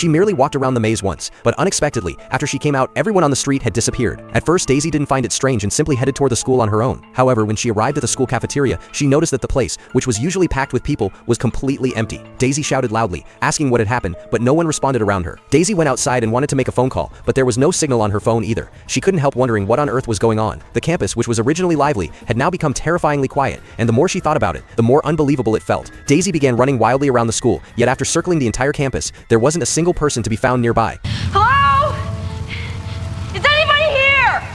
She merely walked around the maze once, but unexpectedly, after she came out, everyone on the street had disappeared. At first, Daisy didn't find it strange and simply headed toward the school on her own. However, when she arrived at the school cafeteria, she noticed that the place, which was usually packed with people, was completely empty. Daisy shouted loudly, asking what had happened, but no one responded around her. Daisy went outside and wanted to make a phone call, but there was no signal on her phone either. She couldn't help wondering what on earth was going on. The campus, which was originally lively, had now become terrifyingly quiet, and the more she thought about it, the more unbelievable it felt. Daisy began running wildly around the school, yet after circling the entire campus, there wasn't a single person to be found nearby. Hello? Is anybody here?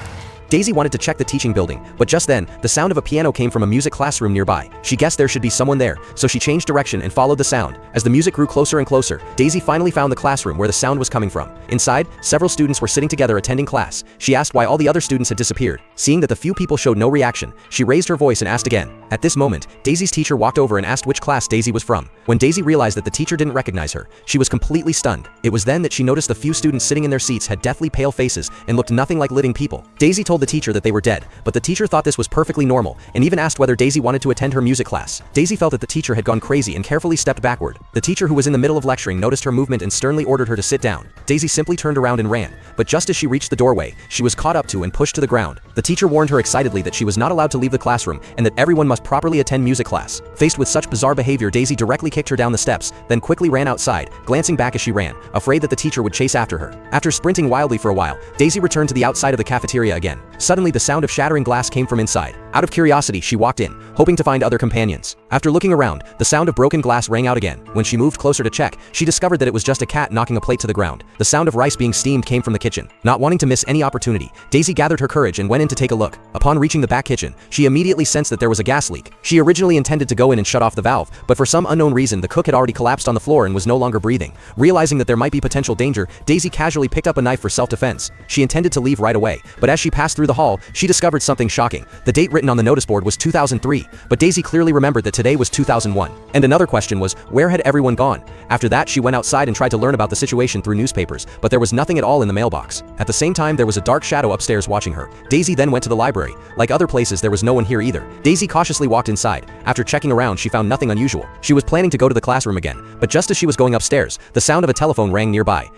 Daisy wanted to check the teaching building, but just then, the sound of a piano came from a music classroom nearby. She guessed there should be someone there, so she changed direction and followed the sound. As the music grew closer and closer, Daisy finally found the classroom where the sound was coming from. Inside, several students were sitting together attending class. She asked why all the other students had disappeared. Seeing that the few people showed no reaction, she raised her voice and asked again. At this moment, Daisy's teacher walked over and asked which class Daisy was from. When Daisy realized that the teacher didn't recognize her, she was completely stunned. It was then that she noticed the few students sitting in their seats had deathly pale faces and looked nothing like living people. Daisy told the teacher that they were dead, but the teacher thought this was perfectly normal and even asked whether Daisy wanted to attend her music class. Daisy felt that the teacher had gone crazy and carefully stepped backward. The teacher, who was in the middle of lecturing, noticed her movement and sternly ordered her to sit down. Daisy simply turned around and ran, but just as she reached the doorway, she was caught up to and pushed to the ground. The teacher warned her excitedly that she was not allowed to leave the classroom and that everyone must properly attend music class. Faced with such bizarre behavior, Daisy directly kicked her down the steps, then quickly ran outside, glancing back as she ran, afraid that the teacher would chase after her. After sprinting wildly for a while, Daisy returned to the outside of the cafeteria again. Suddenly, the sound of shattering glass came from inside. Out of curiosity, she walked in, hoping to find other companions. After looking around, the sound of broken glass rang out again. When she moved closer to check, she discovered that it was just a cat knocking a plate to the ground. The sound of rice being steamed came from the kitchen. Not wanting to miss any opportunity, Daisy gathered her courage and went in to take a look. Upon reaching the back kitchen, she immediately sensed that there was a gas leak. She originally intended to go in and shut off the valve, but for some unknown reason, the cook had already collapsed on the floor and was no longer breathing. Realizing that there might be potential danger, Daisy casually picked up a knife for self-defense. She intended to leave right away, but as she passed through the hall, she discovered something shocking. The date written on the notice board was 2003, but Daisy clearly remembered that today was 2001. And another question was, where had everyone gone? After that, she went outside and tried to learn about the situation through newspapers, but there was nothing at all in the mailbox. At the same time, there was a dark shadow upstairs watching her. Daisy then went to the library. Like other places, there was no one here either. Daisy cautiously walked inside. After checking around, she found nothing unusual. She was planning to go to the classroom again, but just as she was going upstairs, the sound of a telephone rang nearby.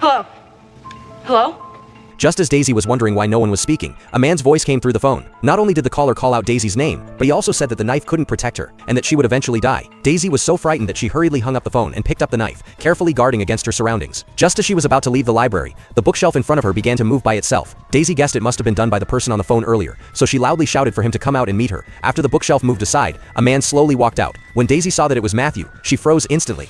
Hello? Hello? Just as Daisy was wondering why no one was speaking, a man's voice came through the phone. Not only did the caller call out Daisy's name, but he also said that the knife couldn't protect her, and that she would eventually die. Daisy was so frightened that she hurriedly hung up the phone and picked up the knife, carefully guarding against her surroundings. Just as she was about to leave the library, the bookshelf in front of her began to move by itself. Daisy guessed it must have been done by the person on the phone earlier, so she loudly shouted for him to come out and meet her. After the bookshelf moved aside, a man slowly walked out. When Daisy saw that it was Matthew, she froze instantly.